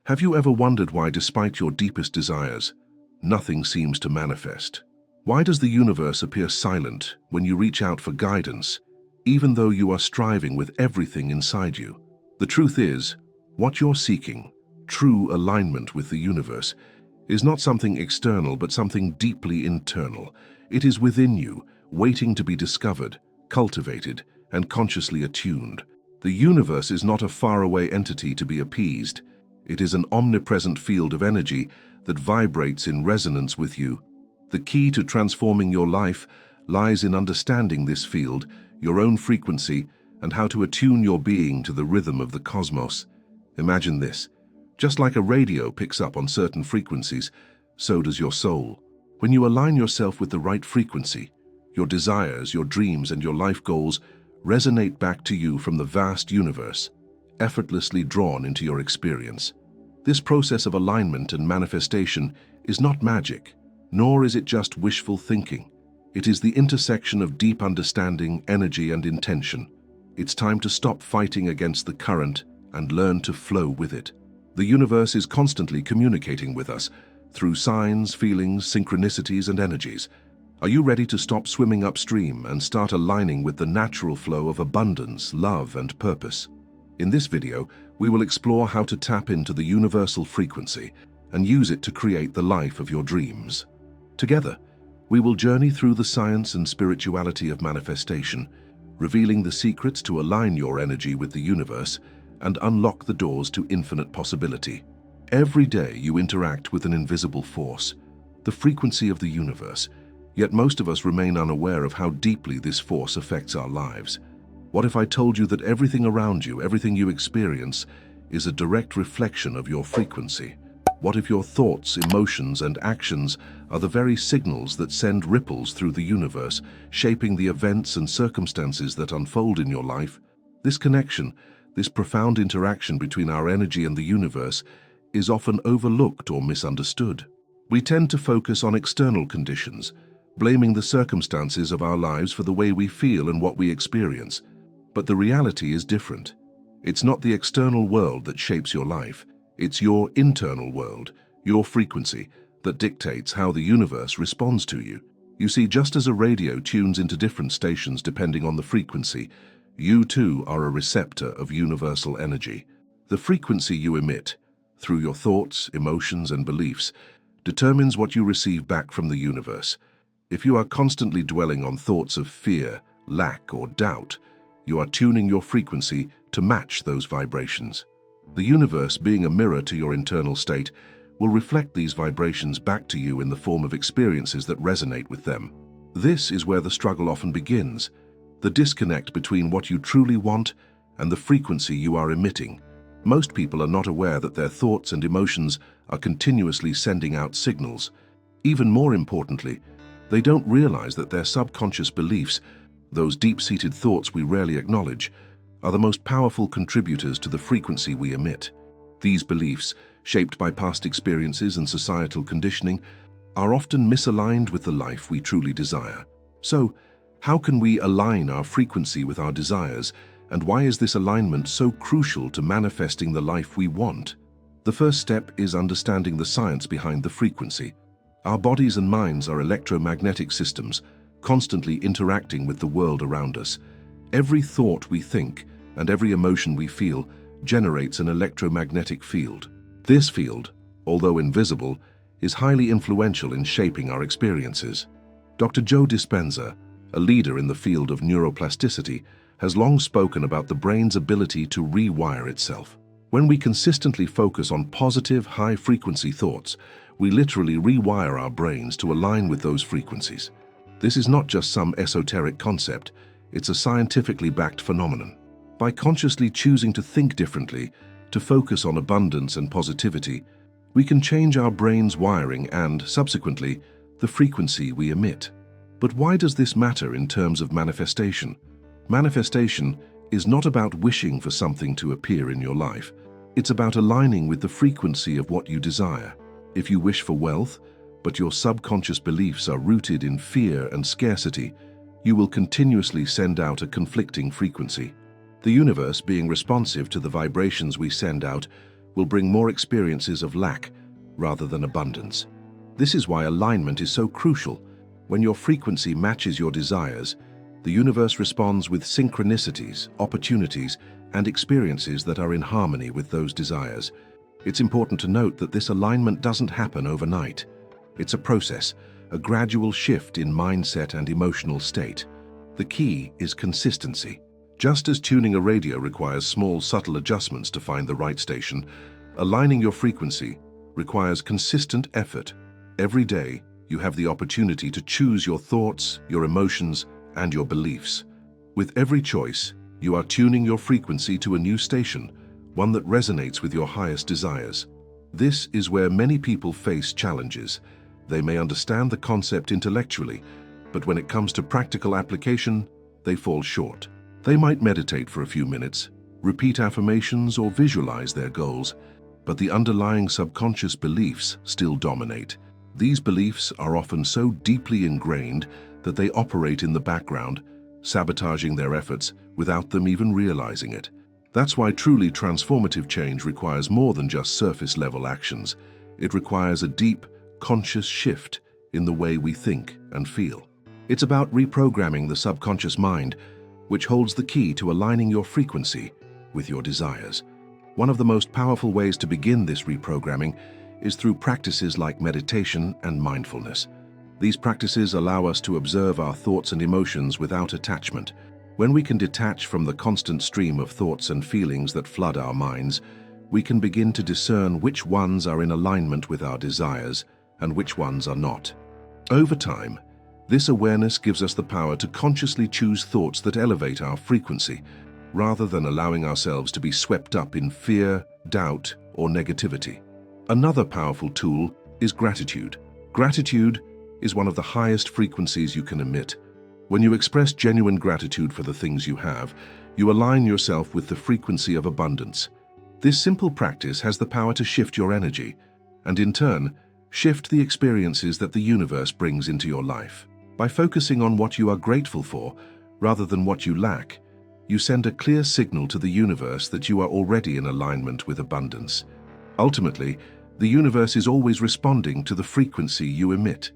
Have you ever wondered why, despite your deepest desires, nothing seems to manifest? Why does the universe appear silent when you reach out for guidance, even though you are striving with everything inside you? The truth is, what you're seeking, true alignment with the universe, is not something external but something deeply internal. It is within you, waiting to be discovered, cultivated, and consciously attuned. The universe is not a faraway entity to be appeased. It is an omnipresent field of energy that vibrates in resonance with you. The key to transforming your life lies in understanding this field, your own frequency, and how to attune your being to the rhythm of the cosmos. Imagine this. Just like a radio picks up on certain frequencies, so does your soul. When you align yourself with the right frequency, your desires, your dreams, and your life goals resonate back to you from the vast universe, effortlessly drawn into your experience. This process of alignment and manifestation is not magic, nor is it just wishful thinking. It is the intersection of deep understanding, energy, and intention. It's time to stop fighting against the current and learn to flow with it. The universe is constantly communicating with us through signs, feelings, synchronicities, and energies. Are you ready to stop swimming upstream and start aligning with the natural flow of abundance, love, and purpose? In this video, we will explore how to tap into the universal frequency and use it to create the life of your dreams. Together, we will journey through the science and spirituality of manifestation, revealing the secrets to align your energy with the universe and unlock the doors to infinite possibility. Every day you interact with an invisible force, the frequency of the universe, yet most of us remain unaware of how deeply this force affects our lives. What if I told you that everything around you, everything you experience, is a direct reflection of your frequency? What if your thoughts, emotions, and actions are the very signals that send ripples through the universe, shaping the events and circumstances that unfold in your life? This connection, this profound interaction between our energy and the universe, is often overlooked or misunderstood. We tend to focus on external conditions, blaming the circumstances of our lives for the way we feel and what we experience. But the reality is different. It's not the external world that shapes your life. It's your internal world, your frequency, that dictates how the universe responds to you. You see, just as a radio tunes into different stations depending on the frequency, you too are a receptor of universal energy. The frequency you emit, through your thoughts, emotions, and beliefs, determines what you receive back from the universe. If you are constantly dwelling on thoughts of fear, lack, or doubt, you are tuning your frequency to match those vibrations. The universe, being a mirror to your internal state, will reflect these vibrations back to you in the form of experiences that resonate with them. This is where the struggle often begins, the disconnect between what you truly want and the frequency you are emitting. Most people are not aware that their thoughts and emotions are continuously sending out signals. Even more importantly, they don't realize that their subconscious beliefs, those deep-seated thoughts we rarely acknowledge, are the most powerful contributors to the frequency we emit. These beliefs, shaped by past experiences and societal conditioning, are often misaligned with the life we truly desire. So, how can we align our frequency with our desires, and why is this alignment so crucial to manifesting the life we want? The first step is understanding the science behind the frequency. Our bodies and minds are electromagnetic systems, constantly interacting with the world around us. Every thought we think and every emotion we feel generates an electromagnetic field. This field, although invisible, is highly influential in shaping our experiences. Dr. Joe Dispenza, a leader in the field of neuroplasticity, has long spoken about the brain's ability to rewire itself. When we consistently focus on positive, high-frequency thoughts, we literally rewire our brains to align with those frequencies. This is not just some esoteric concept, it's a scientifically backed phenomenon. By consciously choosing to think differently, to focus on abundance and positivity, we can change our brain's wiring and, subsequently, the frequency we emit. But why does this matter in terms of manifestation? Manifestation is not about wishing for something to appear in your life. It's about aligning with the frequency of what you desire. If you wish for wealth, but your subconscious beliefs are rooted in fear and scarcity, you will continuously send out a conflicting frequency. The universe, being responsive to the vibrations we send out, will bring more experiences of lack rather than abundance. This is why alignment is so crucial. When your frequency matches your desires, the universe responds with synchronicities, opportunities, and experiences that are in harmony with those desires. It's important to note that this alignment doesn't happen overnight. It's a process, a gradual shift in mindset and emotional state. The key is consistency. Just as tuning a radio requires small, subtle adjustments to find the right station, aligning your frequency requires consistent effort. Every day, you have the opportunity to choose your thoughts, your emotions, and your beliefs. With every choice, you are tuning your frequency to a new station, one that resonates with your highest desires. This is where many people face challenges. They may understand the concept intellectually, but when it comes to practical application, they fall short. They might meditate for a few minutes, repeat affirmations, or visualize their goals, but the underlying subconscious beliefs still dominate. These beliefs are often so deeply ingrained that they operate in the background, sabotaging their efforts without them even realizing it. That's why truly transformative change requires more than just surface-level actions. It requires a deep, conscious shift in the way we think and feel. It's about reprogramming the subconscious mind, which holds the key to aligning your frequency with your desires. One of the most powerful ways to begin this reprogramming is through practices like meditation and mindfulness. These practices allow us to observe our thoughts and emotions without attachment. When we can detach from the constant stream of thoughts and feelings that flood our minds, we can begin to discern which ones are in alignment with our desires and which ones are not. Over time, this awareness gives us the power to consciously choose thoughts that elevate our frequency, rather than allowing ourselves to be swept up in fear, doubt, or negativity. Another powerful tool is gratitude. Gratitude is one of the highest frequencies you can emit. When you express genuine gratitude for the things you have, you align yourself with the frequency of abundance. This simple practice has the power to shift your energy, and in turn, shift the experiences that the universe brings into your life. By focusing on what you are grateful for, rather than what you lack, you send a clear signal to the universe that you are already in alignment with abundance. Ultimately, the universe is always responding to the frequency you emit.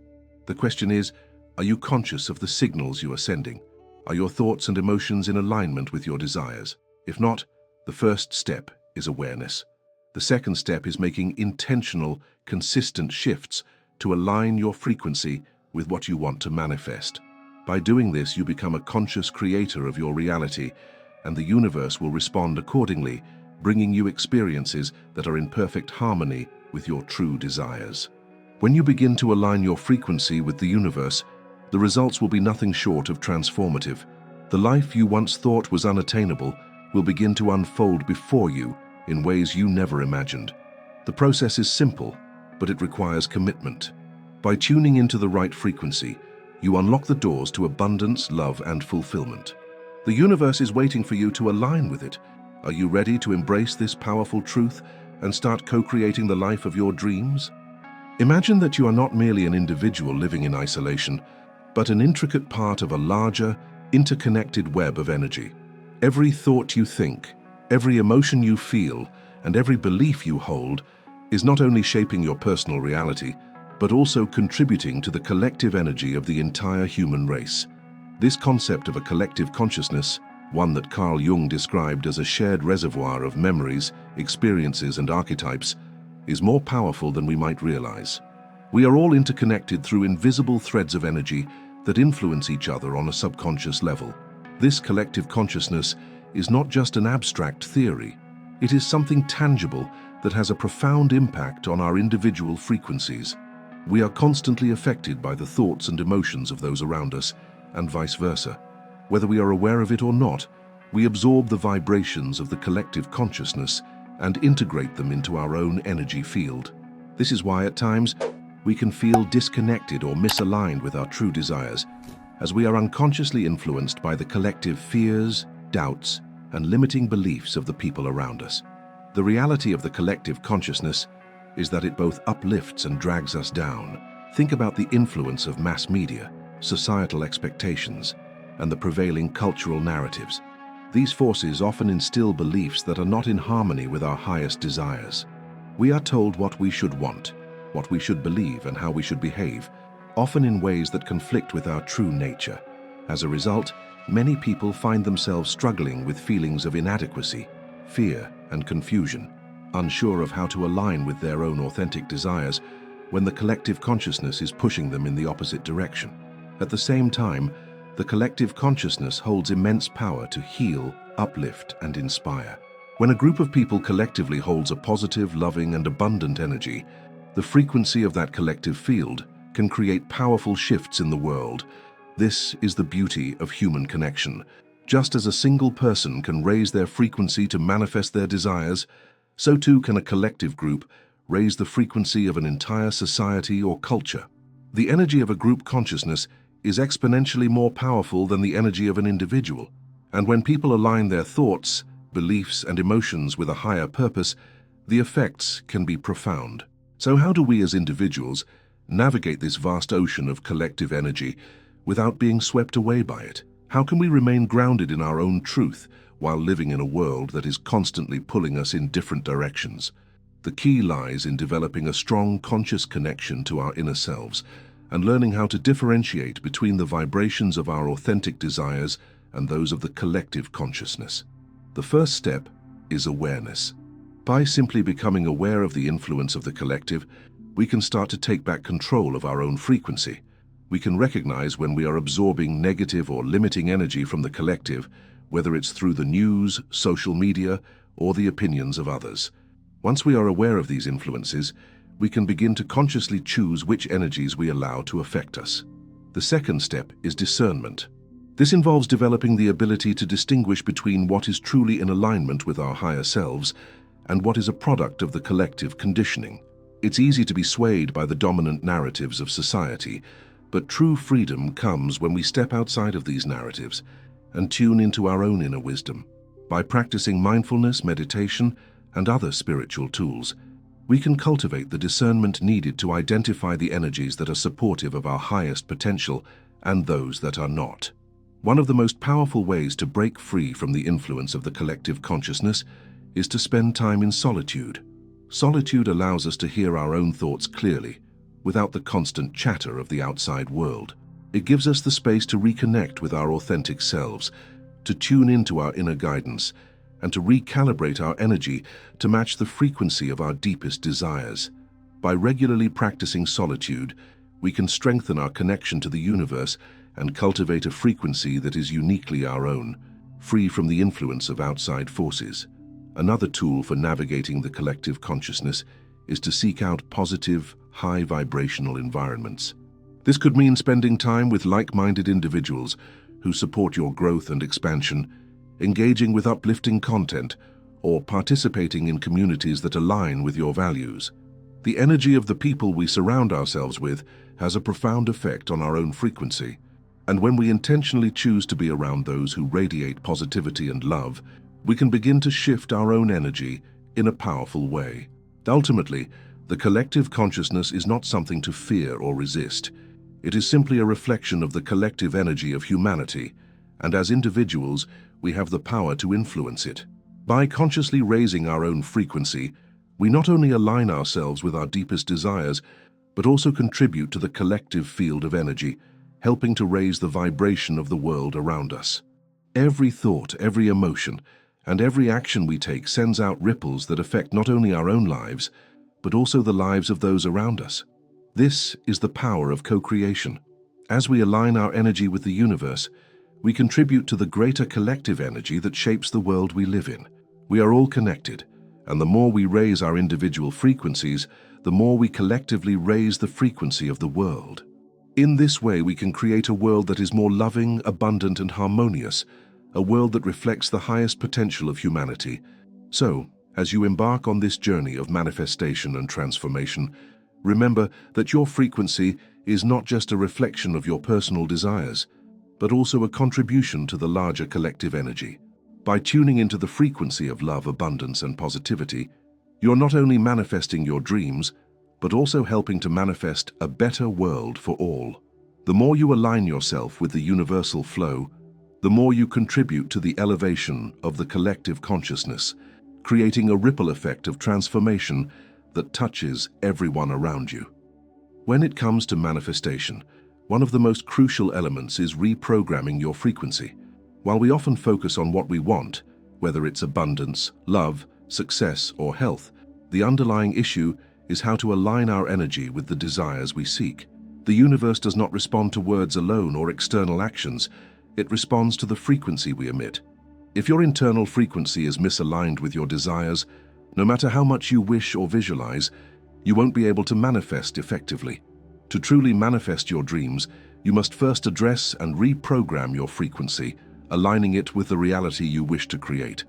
The question is, are you conscious of the signals you are sending? Are your thoughts and emotions in alignment with your desires? If not, the first step is awareness. The second step is making intentional, consistent shifts to align your frequency with what you want to manifest. By doing this, you become a conscious creator of your reality, and the universe will respond accordingly, bringing you experiences that are in perfect harmony with your true desires. When you begin to align your frequency with the universe, the results will be nothing short of transformative. The life you once thought was unattainable will begin to unfold before you in ways you never imagined. The process is simple, but it requires commitment. By tuning into the right frequency, you unlock the doors to abundance, love, and fulfillment. The universe is waiting for you to align with it. Are you ready to embrace this powerful truth and start co-creating the life of your dreams? Imagine that you are not merely an individual living in isolation, but an intricate part of a larger, interconnected web of energy. Every thought you think, every emotion you feel, and every belief you hold is not only shaping your personal reality, but also contributing to the collective energy of the entire human race. This concept of a collective consciousness, one that Carl Jung described as a shared reservoir of memories, experiences, and archetypes, is more powerful than we might realize. We are all interconnected through invisible threads of energy that influence each other on a subconscious level. This collective consciousness is not just an abstract theory. It is something tangible that has a profound impact on our individual frequencies. We are constantly affected by the thoughts and emotions of those around us, and vice versa. Whether we are aware of it or not, we absorb the vibrations of the collective consciousness and integrate them into our own energy field. This is why at times we can feel disconnected or misaligned with our true desires, as we are unconsciously influenced by the collective fears, doubts, and limiting beliefs of the people around us. The reality of the collective consciousness is that it both uplifts and drags us down. Think about the influence of mass media, societal expectations, and the prevailing cultural narratives. These forces often instill beliefs that are not in harmony with our highest desires. We are told what we should want, what we should believe, and how we should behave, often in ways that conflict with our true nature. As a result, many people find themselves struggling with feelings of inadequacy, fear, and confusion, unsure of how to align with their own authentic desires when the collective consciousness is pushing them in the opposite direction. At the same time, the collective consciousness holds immense power to heal, uplift, and inspire. When a group of people collectively holds a positive, loving, and abundant energy, the frequency of that collective field can create powerful shifts in the world. This is the beauty of human connection. Just as a single person can raise their frequency to manifest their desires, so too can a collective group raise the frequency of an entire society or culture. The energy of a group consciousness is exponentially more powerful than the energy of an individual. And when people align their thoughts, beliefs, and emotions with a higher purpose, the effects can be profound. So how do we as individuals navigate this vast ocean of collective energy without being swept away by it? How can we remain grounded in our own truth while living in a world that is constantly pulling us in different directions? The key lies in developing a strong, conscious connection to our inner selves and learning how to differentiate between the vibrations of our authentic desires and those of the collective consciousness. The first step is awareness. By simply becoming aware of the influence of the collective, we can start to take back control of our own frequency. We can recognize when we are absorbing negative or limiting energy from the collective, whether it's through the news, social media, or the opinions of others. Once we are aware of these influences, we can begin to consciously choose which energies we allow to affect us. The second step is discernment. This involves developing the ability to distinguish between what is truly in alignment with our higher selves and what is a product of the collective conditioning. It's easy to be swayed by the dominant narratives of society, but true freedom comes when we step outside of these narratives and tune into our own inner wisdom. By practicing mindfulness, meditation, and other spiritual tools, we can cultivate the discernment needed to identify the energies that are supportive of our highest potential and those that are not. One of the most powerful ways to break free from the influence of the collective consciousness is to spend time in solitude. Solitude allows us to hear our own thoughts clearly, without the constant chatter of the outside world. It gives us the space to reconnect with our authentic selves, to tune into our inner guidance, and to recalibrate our energy to match the frequency of our deepest desires. By regularly practicing solitude, we can strengthen our connection to the universe and cultivate a frequency that is uniquely our own, free from the influence of outside forces. Another tool for navigating the collective consciousness is to seek out positive, high vibrational environments. This could mean spending time with like-minded individuals who support your growth and expansion, engaging with uplifting content, or participating in communities that align with your values. The energy of the people we surround ourselves with has a profound effect on our own frequency, and when we intentionally choose to be around those who radiate positivity and love, we can begin to shift our own energy in a powerful way. Ultimately, the collective consciousness is not something to fear or resist. It is simply a reflection of the collective energy of humanity, and as individuals, we have the power to influence it. By consciously raising our own frequency, we not only align ourselves with our deepest desires, but also contribute to the collective field of energy, helping to raise the vibration of the world around us. Every thought, every emotion, and every action we take sends out ripples that affect not only our own lives, but also the lives of those around us. This is the power of co-creation. As we align our energy with the universe, we contribute to the greater collective energy that shapes the world we live in. We are all connected, and the more we raise our individual frequencies, the more we collectively raise the frequency of the world. In this way, we can create a world that is more loving, abundant, and harmonious, a world that reflects the highest potential of humanity. So, as you embark on this journey of manifestation and transformation, remember that your frequency is not just a reflection of your personal desires, but also a contribution to the larger collective energy. By tuning into the frequency of love, abundance, and positivity, you're not only manifesting your dreams, but also helping to manifest a better world for all. The more you align yourself with the universal flow, the more you contribute to the elevation of the collective consciousness, creating a ripple effect of transformation that touches everyone around you. When it comes to manifestation, one of the most crucial elements is reprogramming your frequency. While we often focus on what we want, whether it's abundance, love, success, or health, the underlying issue is how to align our energy with the desires we seek. The universe does not respond to words alone or external actions. It responds to the frequency we emit. If your internal frequency is misaligned with your desires, no matter how much you wish or visualize, you won't be able to manifest effectively. To truly manifest your dreams, you must first address and reprogram your frequency, aligning it with the reality you wish to create.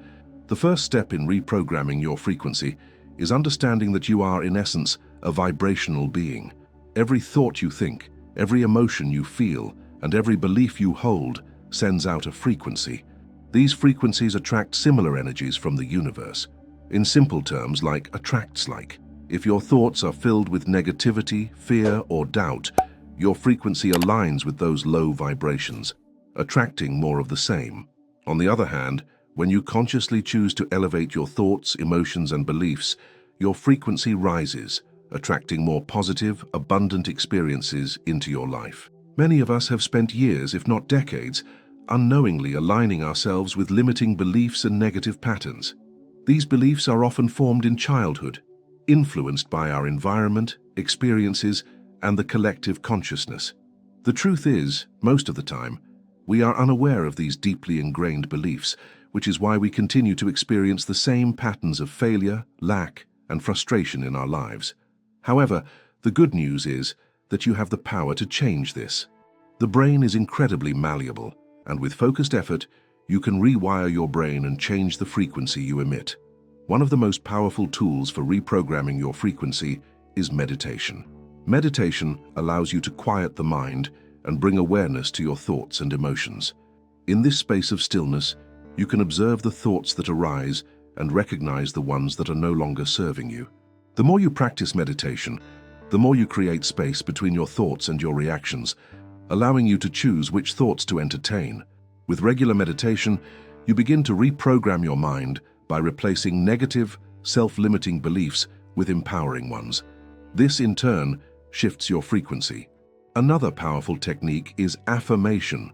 The first step in reprogramming your frequency is understanding that you are, in essence, a vibrational being. Every thought you think, every emotion you feel, and every belief you hold sends out a frequency. These frequencies attract similar energies from the universe. In simple terms, like attracts like. If your thoughts are filled with negativity, fear, or doubt, your frequency aligns with those low vibrations, attracting more of the same. On the other hand, when you consciously choose to elevate your thoughts, emotions, and beliefs, your frequency rises, attracting more positive, abundant experiences into your life. Many of us have spent years, if not decades, unknowingly aligning ourselves with limiting beliefs and negative patterns. These beliefs are often formed in childhood, influenced by our environment, experiences, and the collective consciousness. The truth is, most of the time, we are unaware of these deeply ingrained beliefs, which is why we continue to experience the same patterns of failure, lack, and frustration in our lives. However, the good news is that you have the power to change this. The brain is incredibly malleable, and with focused effort, you can rewire your brain and change the frequency you emit. One of the most powerful tools for reprogramming your frequency is meditation. Meditation allows you to quiet the mind and bring awareness to your thoughts and emotions. In this space of stillness, you can observe the thoughts that arise and recognize the ones that are no longer serving you. The more you practice meditation, the more you create space between your thoughts and your reactions, allowing you to choose which thoughts to entertain. With regular meditation, you begin to reprogram your mind by replacing negative, self-limiting beliefs with empowering ones. This, in turn, shifts your frequency. Another powerful technique is affirmation.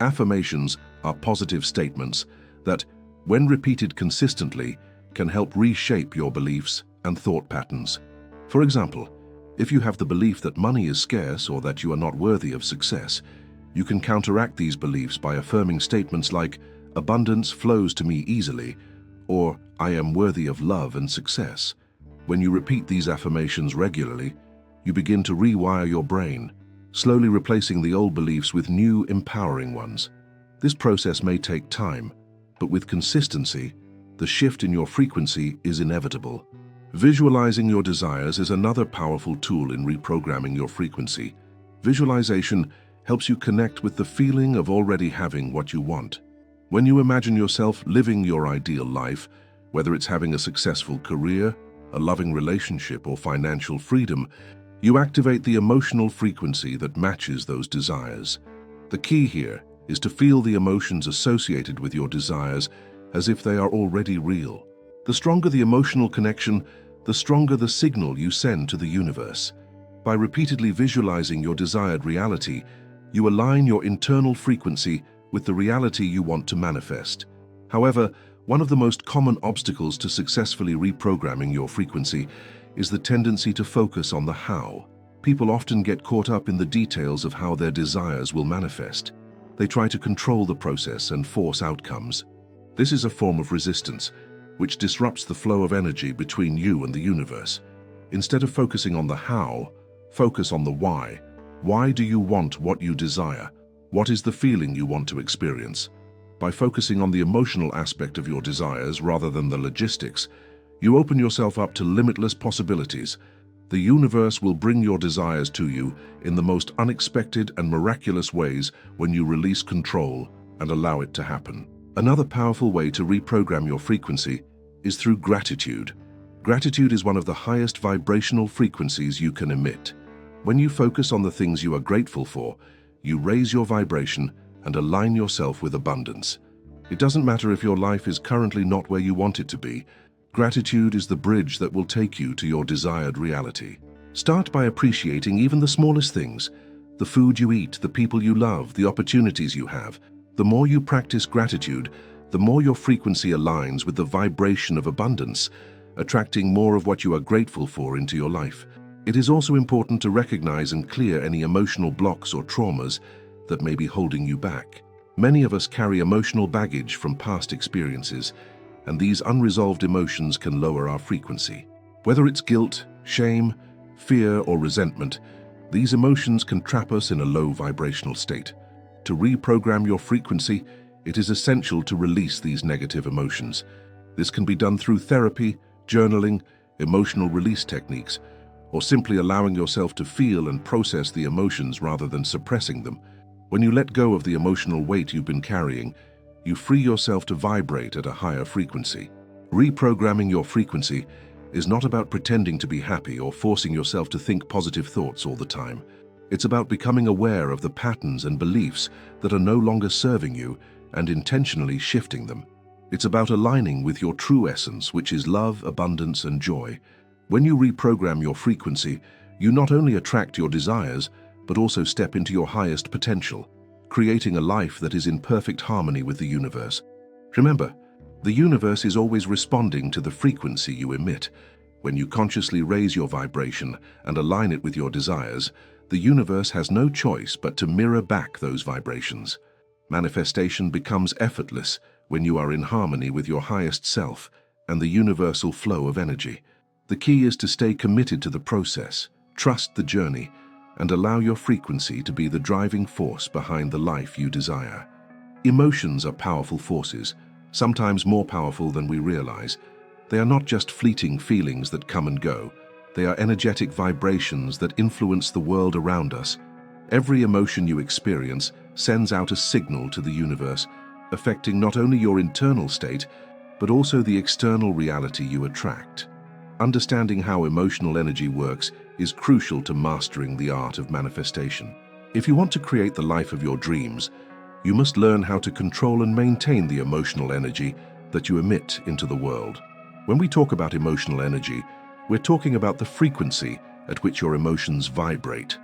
Affirmations are positive statements that, when repeated consistently, can help reshape your beliefs and thought patterns. For example, if you have the belief that money is scarce or that you are not worthy of success, you can counteract these beliefs by affirming statements like, "Abundance flows to me easily," or "I am worthy of love and success." When you repeat these affirmations regularly, you begin to rewire your brain, slowly replacing the old beliefs with new, empowering ones. This process may take time, but with consistency, the shift in your frequency is inevitable. Visualizing your desires is another powerful tool in reprogramming your frequency. Visualization helps you connect with the feeling of already having what you want. When you imagine yourself living your ideal life, whether it's having a successful career, a loving relationship, or financial freedom, you activate the emotional frequency that matches those desires. The key here is to feel the emotions associated with your desires as if they are already real. The stronger the emotional connection, the stronger the signal you send to the universe. By repeatedly visualizing your desired reality, you align your internal frequency with the reality you want to manifest. However, one of the most common obstacles to successfully reprogramming your frequency is the tendency to focus on the how. People often get caught up in the details of how their desires will manifest. They try to control the process and force outcomes. This is a form of resistance, which disrupts the flow of energy between you and the universe. Instead of focusing on the how, focus on the why. Why do you want what you desire? What is the feeling you want to experience? By focusing on the emotional aspect of your desires rather than the logistics, you open yourself up to limitless possibilities. The universe will bring your desires to you in the most unexpected and miraculous ways when you release control and allow it to happen. Another powerful way to reprogram your frequency is through gratitude. Gratitude is one of the highest vibrational frequencies you can emit. When you focus on the things you are grateful for, you raise your vibration and align yourself with abundance. It doesn't matter if your life is currently not where you want it to be. Gratitude is the bridge that will take you to your desired reality. Start by appreciating even the smallest things: the food you eat, the people you love, the opportunities you have. The more you practice gratitude, the more your frequency aligns with the vibration of abundance, attracting more of what you are grateful for into your life. It is also important to recognize and clear any emotional blocks or traumas that may be holding you back. Many of us carry emotional baggage from past experiences, and these unresolved emotions can lower our frequency. Whether it's guilt, shame, fear, or resentment, these emotions can trap us in a low vibrational state. To reprogram your frequency, it is essential to release these negative emotions. This can be done through therapy, journaling, emotional release techniques, or simply allowing yourself to feel and process the emotions rather than suppressing them. When you let go of the emotional weight you've been carrying, you free yourself to vibrate at a higher frequency. Reprogramming your frequency is not about pretending to be happy or forcing yourself to think positive thoughts all the time. It's about becoming aware of the patterns and beliefs that are no longer serving you and intentionally shifting them. It's about aligning with your true essence, which is love, abundance, and joy. When you reprogram your frequency, you not only attract your desires, but also step into your highest potential, creating a life that is in perfect harmony with the universe. Remember, the universe is always responding to the frequency you emit. When you consciously raise your vibration and align it with your desires, the universe has no choice but to mirror back those vibrations. Manifestation becomes effortless when you are in harmony with your highest self and the universal flow of energy. The key is to stay committed to the process, trust the journey, and allow your frequency to be the driving force behind the life you desire. Emotions are powerful forces, sometimes more powerful than we realize. They are not just fleeting feelings that come and go. They are energetic vibrations that influence the world around us. Every emotion you experience sends out a signal to the universe, affecting not only your internal state, but also the external reality you attract. Understanding how emotional energy works is crucial to mastering the art of manifestation. If you want to create the life of your dreams, you must learn how to control and maintain the emotional energy that you emit into the world. When we talk about emotional energy, we're talking about the frequency at which your emotions vibrate.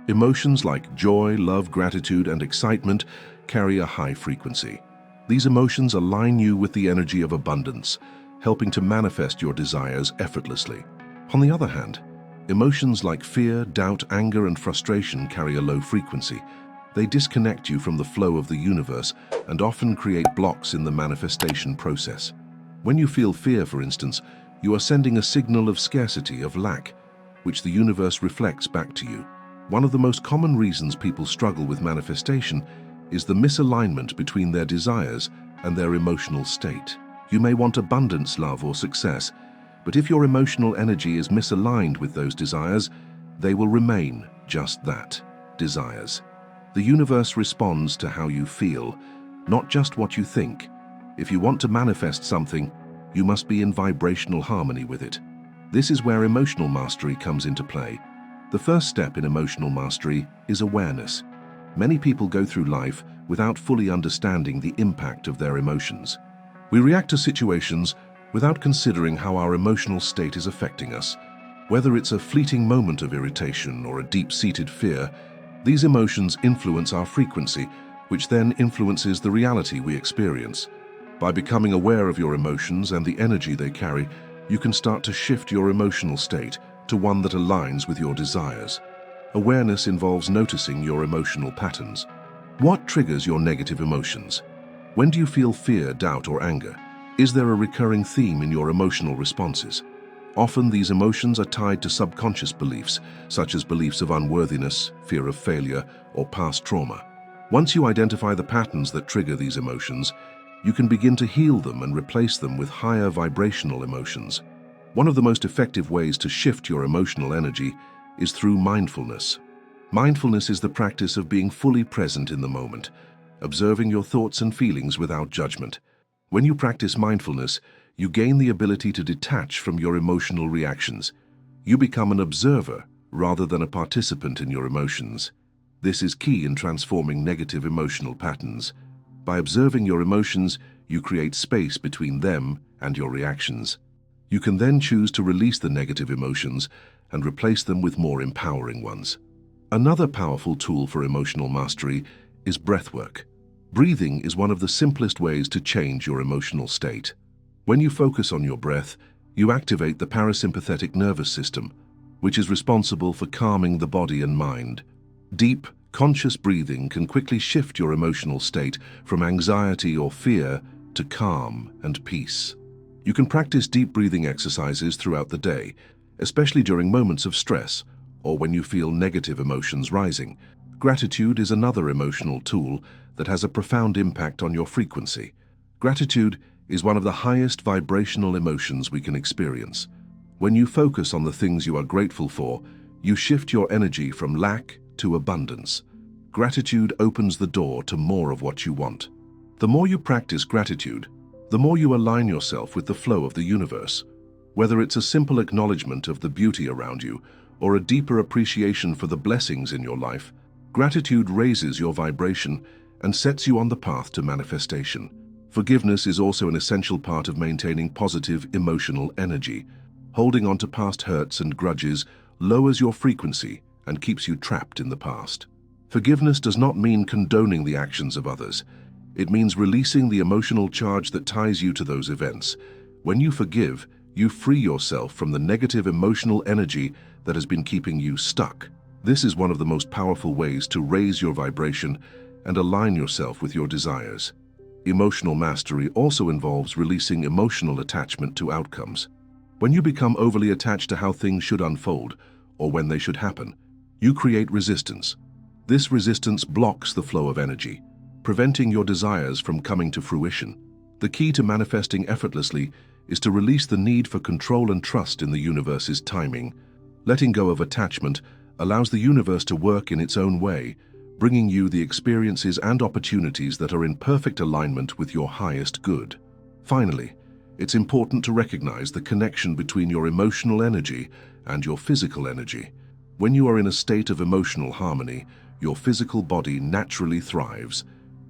Emotions like joy, love, gratitude, and excitement carry a high frequency. These emotions align you with the energy of abundance, helping to manifest your desires effortlessly. On the other hand, emotions like fear, doubt, anger, and frustration carry a low frequency. They disconnect you from the flow of the universe and often create blocks in the manifestation process. When you feel fear, for instance, you are sending a signal of scarcity, of lack, which the universe reflects back to you. One of the most common reasons people struggle with manifestation is the misalignment between their desires and their emotional state. You may want abundance, love, or success, but if your emotional energy is misaligned with those desires, they will remain just that, desires. The universe responds to how you feel, not just what you think. If you want to manifest something, you must be in vibrational harmony with it. This is where emotional mastery comes into play. The first step in emotional mastery is awareness. Many people go through life without fully understanding the impact of their emotions. We react to situations without considering how our emotional state is affecting us. Whether it's a fleeting moment of irritation or a deep-seated fear, these emotions influence our frequency, which then influences the reality we experience. By becoming aware of your emotions and the energy they carry, you can start to shift your emotional state to one that aligns with your desires. Awareness involves noticing your emotional patterns. What triggers your negative emotions? When do you feel fear, doubt, or anger? Is there a recurring theme in your emotional responses? Often these emotions are tied to subconscious beliefs, such as beliefs of unworthiness, fear of failure, or past trauma. Once you identify the patterns that trigger these emotions, you can begin to heal them and replace them with higher vibrational emotions. One of the most effective ways to shift your emotional energy is through mindfulness. Mindfulness is the practice of being fully present in the moment, observing your thoughts and feelings without judgment. When you practice mindfulness, you gain the ability to detach from your emotional reactions. You become an observer rather than a participant in your emotions. This is key in transforming negative emotional patterns. By observing your emotions, you create space between them and your reactions. You can then choose to release the negative emotions and replace them with more empowering ones. Another powerful tool for emotional mastery is breathwork. Breathing is one of the simplest ways to change your emotional state. When you focus on your breath, you activate the parasympathetic nervous system, which is responsible for calming the body and mind. Deep, conscious breathing can quickly shift your emotional state from anxiety or fear to calm and peace. You can practice deep breathing exercises throughout the day, especially during moments of stress or when you feel negative emotions rising. Gratitude is another emotional tool that has a profound impact on your frequency. Gratitude is one of the highest vibrational emotions we can experience. When you focus on the things you are grateful for, you shift your energy from lack to abundance. Gratitude opens the door to more of what you want. The more you practice gratitude, the more you align yourself with the flow of the universe. Whether it's a simple acknowledgement of the beauty around you or a deeper appreciation for the blessings in your life, gratitude raises your vibration and sets you on the path to manifestation. Forgiveness is also an essential part of maintaining positive emotional energy. Holding on to past hurts and grudges lowers your frequency and keeps you trapped in the past. Forgiveness does not mean condoning the actions of others. It means releasing the emotional charge that ties you to those events. When you forgive, you free yourself from the negative emotional energy that has been keeping you stuck. This is one of the most powerful ways to raise your vibration and align yourself with your desires. Emotional mastery also involves releasing emotional attachment to outcomes. When you become overly attached to how things should unfold or when they should happen, you create resistance. This resistance blocks the flow of energy, preventing your desires from coming to fruition. The key to manifesting effortlessly is to release the need for control and trust in the universe's timing. Letting go of attachment allows the universe to work in its own way, bringing you the experiences and opportunities that are in perfect alignment with your highest good. Finally, it's important to recognize the connection between your emotional energy and your physical energy. When you are in a state of emotional harmony, your physical body naturally thrives.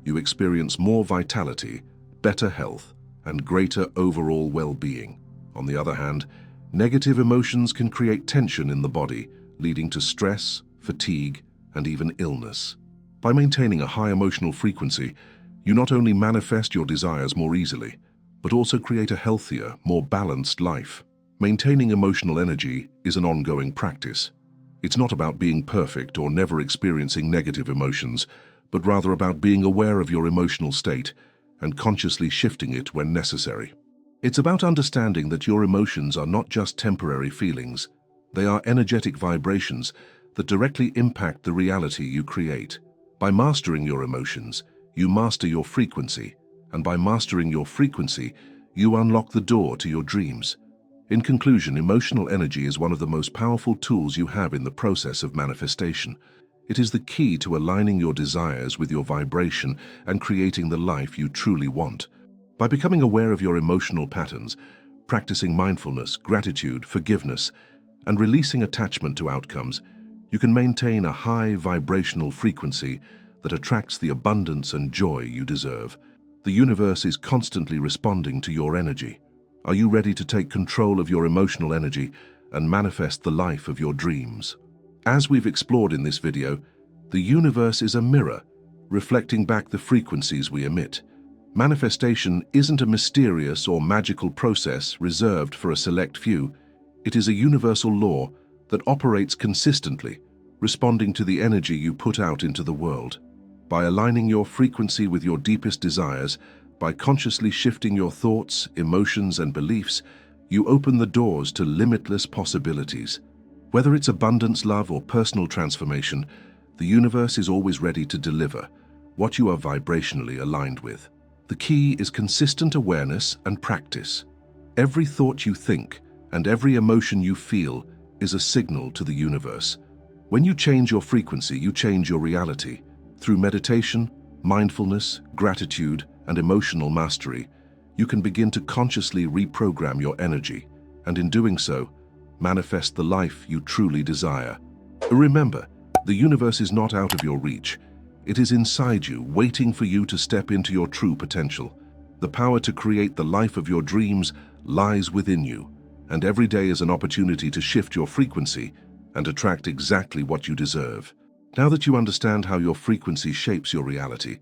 You experience more vitality, better health, and greater overall well-being. On the other hand, negative emotions can create tension in the body, leading to stress, fatigue, and even illness. By maintaining a high emotional frequency, you not only manifest your desires more easily, but also create a healthier, more balanced life. Maintaining emotional energy is an ongoing practice. It's not about being perfect or never experiencing negative emotions, but rather about being aware of your emotional state and consciously shifting it when necessary. It's about understanding that your emotions are not just temporary feelings. They are energetic vibrations that directly impact the reality you create. By mastering your emotions, you master your frequency, and by mastering your frequency, you unlock the door to your dreams. In conclusion, emotional energy is one of the most powerful tools you have in the process of manifestation. It is the key to aligning your desires with your vibration and creating the life you truly want. By becoming aware of your emotional patterns, practicing mindfulness, gratitude, forgiveness, and releasing attachment to outcomes, you can maintain a high vibrational frequency that attracts the abundance and joy you deserve. The universe is constantly responding to your energy. Are you ready to take control of your emotional energy and manifest the life of your dreams? As we've explored in this video, the universe is a mirror, reflecting back the frequencies we emit. Manifestation isn't a mysterious or magical process reserved for a select few. It is a universal law that operates consistently, responding to the energy you put out into the world. By aligning your frequency with your deepest desires, by consciously shifting your thoughts, emotions, and beliefs, you open the doors to limitless possibilities. Whether it's abundance, love, or personal transformation, the universe is always ready to deliver what you are vibrationally aligned with. The key is consistent awareness and practice. Every thought you think and every emotion you feel is a signal to the universe. When you change your frequency, you change your reality. Through meditation, mindfulness, gratitude, and emotional mastery, you can begin to consciously reprogram your energy, and in doing so, manifest the life you truly desire. Remember, The universe is not out of your reach. It is inside you, waiting for you to step into your true potential. The power to create the life of your dreams lies within you, and every day is an opportunity to shift your frequency and attract exactly what you deserve. Now that you understand how your frequency shapes your reality,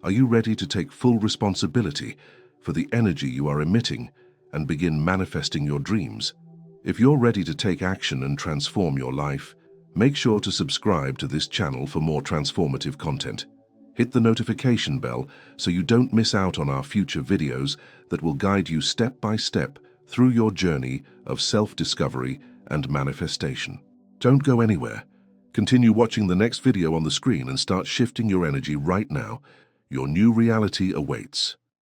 are you ready to take full responsibility for the energy you are emitting and begin manifesting your dreams? If you're ready to take action and transform your life, make sure to subscribe to this channel for more transformative content. Hit the notification bell so you don't miss out on our future videos that will guide you step by step through your journey of self-discovery and manifestation. Don't go anywhere. Continue watching the next video on the screen and start shifting your energy right now. Your new reality awaits.